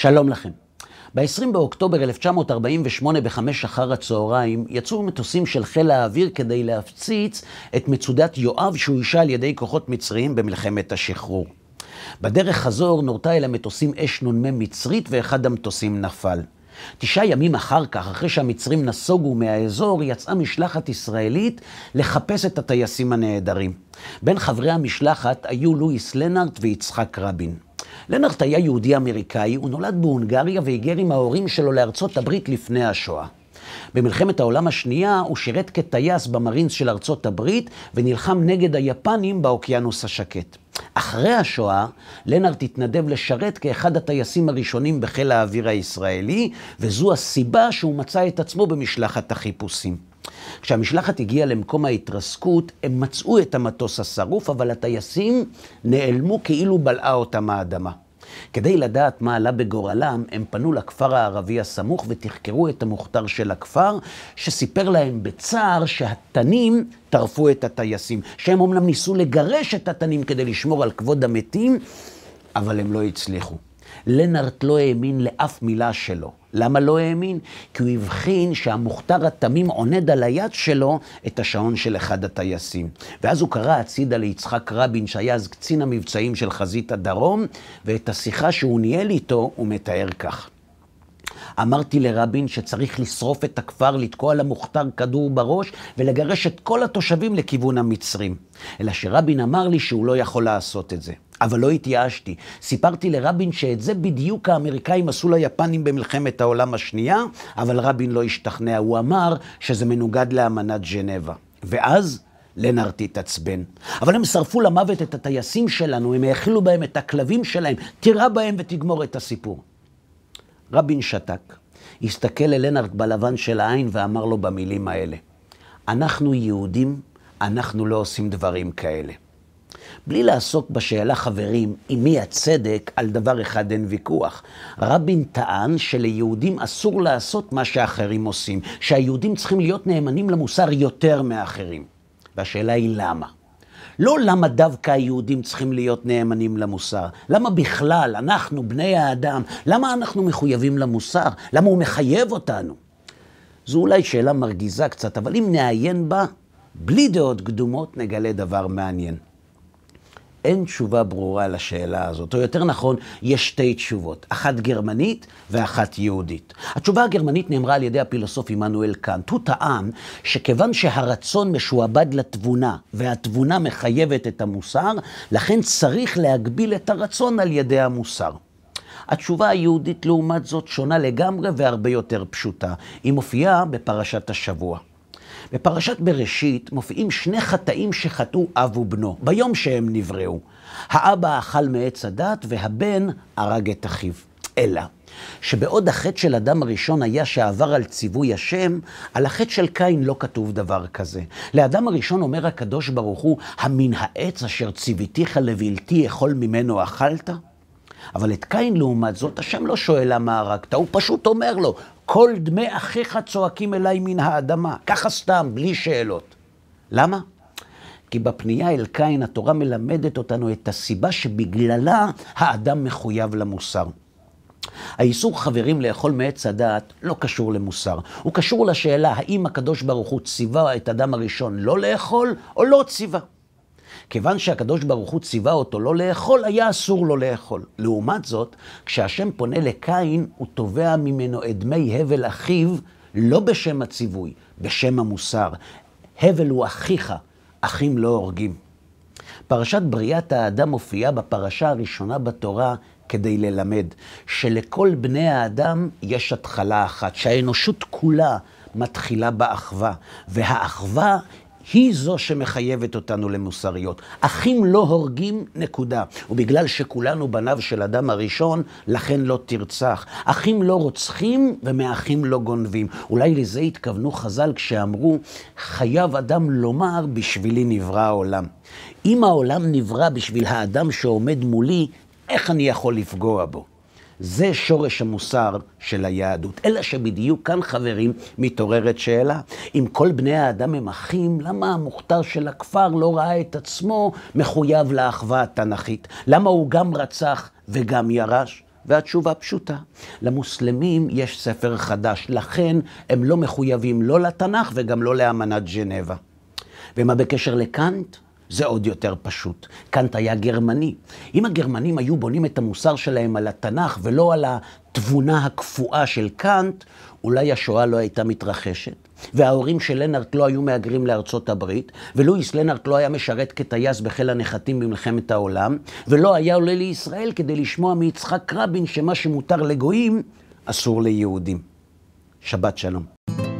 שלום לכם. ב-20 באוקטובר 1948 בחמש אחר הצהריים יצאו מטוסים של חיל האוויר כדי להפציץ את מצודת יואב שאוישה על ידי כוחות מצריים במלחמת השחרור. בדרך חזור נורתה אל המטוסים אש נ"מ מצרית ואחד המטוסים נפל. 9 ימים אחר כך, אחרי שהמצרים נסוגו מהאזור, יצאה משלחת ישראלית לחפש את הטייסים הנהדרים. בין חברי המשלחת היו לואיס לנארט ויצחק רבין. לנארט היה יהודי אמריקאי, הוא נולד בהונגריה והיגר עם ההורים שלו לארצות הברית לפני השואה. במלחמת העולם השנייה הוא שירת כטייס במרינס של ארצות הברית ונלחם נגד היפנים באוקיינוס השקט. אחרי השואה, לנארט התנדב לשרת כאחד הטייסים הראשונים בחיל האוויר הישראלי, וזו הסיבה שהוא מצא את עצמו במשלחת החיפושים. כשהמשלחת הגיעה למקום ההתרסקות, הם מצאו את המטוס השרוף, אבל הטייסים נעלמו כאילו בלעה אותם האדמה. כדי לדעת מה עלה בגורלם, הם פנו לכפר הערבי הסמוך ותחקרו את המוכתר של הכפר, שסיפר להם בצער שהתנים טרפו את הטייסים, שהם אומנם ניסו לגרש את התנים כדי לשמור על כבוד המתים, אבל הם לא הצליחו. לנארט לא האמין לאף מילה שלו. למה לא האמין? כי הוא הבחין שהמוכתר התמים עונד על היד שלו את השעון של אחד הטייסים. ואז הוא קרא הצידה ליצחק רבין, שהיה אז קצין המבצעים של חזית הדרום, ואת השיחה שהוא ניהל איתו הוא מתאר כך. אמרתי לרבין שצריך לשרוף את הכפר, לתקוע למוכתר כדור בראש ולגרש את כל התושבים לכיוון המצרים. אלא שרבין אמר לי שהוא לא יכול לעשות את זה. אבל לא התייאשתי. סיפרתי לרבין שאת זה בדיוק האמריקאים עשו ליפנים במלחמת העולם השנייה, אבל רבין לא השתכנע. הוא אמר שזה מנוגד לאמנת ז'נבה. ואז לנארט התעצבן. אבל הם שרפו למוות את הטייסים שלנו, הם האכילו בהם את הכלבים שלהם, תירה בהם ותגמור את הסיפור. רבין שתק, הסתכל ללנארט בלבן של העין ואמר לו במילים האלה, אנחנו יהודים, אנחנו לא עושים דברים כאלה. בלי לעסוק בשאלה, חברים, עם מי הצדק, על דבר אחד אין ויכוח. רבין טען שליהודים אסור לעשות מה שאחרים עושים, שהיהודים צריכים להיות נאמנים למוסר יותר מאחרים. והשאלה היא למה? לא למה דווקא היהודים צריכים להיות נאמנים למוסר. למה בכלל, אנחנו, בני האדם, למה אנחנו מחויבים למוסר? למה הוא מחייב אותנו? זו אולי שאלה מרגיזה קצת, אבל אם נעיין בה, בלי דעות קדומות נגלה דבר מעניין. אין תשובה ברורה לשאלה הזאת, או יותר נכון, יש 2 תשובות, אחת גרמנית ואחת יהודית. התשובה הגרמנית נאמרה על ידי הפילוסוף עמנואל קאנט. הוא טען שכיוון שהרצון משועבד לתבונה, והתבונה מחייבת את המוסר, לכן צריך להגביל את הרצון על ידי המוסר. התשובה היהודית לעומת זאת שונה לגמרי והרבה יותר פשוטה. היא מופיעה בפרשת השבוע. בפרשת בראשית מופיעים 2 חטאים שחטאו אב ובנו, ביום שהם נבראו. האבא אכל מעץ הדת והבן הרג את אחיו. אלא שבעוד החטא של אדם הראשון היה שעבר על ציווי השם, על החטא של קין לא כתוב דבר כזה. לאדם הראשון אומר הקדוש ברוך הוא, המן העץ אשר ציוויתיך לבלתי אכול ממנו אכלת? אבל את קין לעומת זאת, השם לא שואל למה הרגת, הוא פשוט אומר לו, כל דמי אחיך צועקים אליי מן האדמה, ככה סתם, בלי שאלות. למה? כי בפנייה אל קין התורה מלמדת אותנו את הסיבה שבגללה האדם מחויב למוסר. האיסור, חברים, לאכול מעץ הדעת לא קשור למוסר. הוא קשור לשאלה האם הקדוש ברוך הוא ציווה את אדם הראשון לא לאכול או לא ציווה. כיוון שהקדוש ברוך הוא ציווה אותו לא לאכול, היה אסור לו לאכול. לעומת זאת, כשהשם פונה לקין, הוא תובע ממנו את דמי הבל אחיו, לא בשם הציווי, בשם המוסר. הבל הוא אחיך, אחים לא הורגים. פרשת בריאת האדם מופיעה בפרשה הראשונה בתורה כדי ללמד שלכל בני האדם יש התחלה אחת, שהאנושות כולה מתחילה באחווה, והאחווה היא זו שמחייבת אותנו למוסריות. אחים לא הורגים, נקודה. ובגלל שכולנו בניו של אדם הראשון, לכן לא תרצח. אחים לא רוצחים ומאחים לא גונבים. אולי לזה התכוונו חז"ל כשאמרו, חייב אדם לומר בשבילי נברא העולם. אם העולם נברא בשביל האדם שעומד מולי, איך אני יכול לפגוע בו? זה שורש המוסר של היהדות. אלא שבדיוק כאן, חברים, מתעוררת שאלה. אם כל בני האדם הם אחים, למה המוכתר של הכפר לא ראה את עצמו מחויב לאחווה התנ"כית? למה הוא גם רצח וגם ירש? והתשובה פשוטה. למוסלמים יש ספר חדש, לכן הם לא מחויבים לא לתנ"ך וגם לא לאמנת ז'נבה. ומה בקשר לקאנט? זה עוד יותר פשוט. קאנט היה גרמני. אם הגרמנים היו בונים את המוסר שלהם על התנ"ך ולא על התבונה הקפואה של קאנט, אולי השואה לא הייתה מתרחשת. וההורים של לנארט לא היו מהגרים לארצות הברית, ולואיס לנארט לא היה משרת כטייס בחיל הנחתים במלחמת העולם, ולא היה עולה לישראל כדי לשמוע מיצחק רבין שמה שמותר לגויים אסור ליהודים. שבת שלום.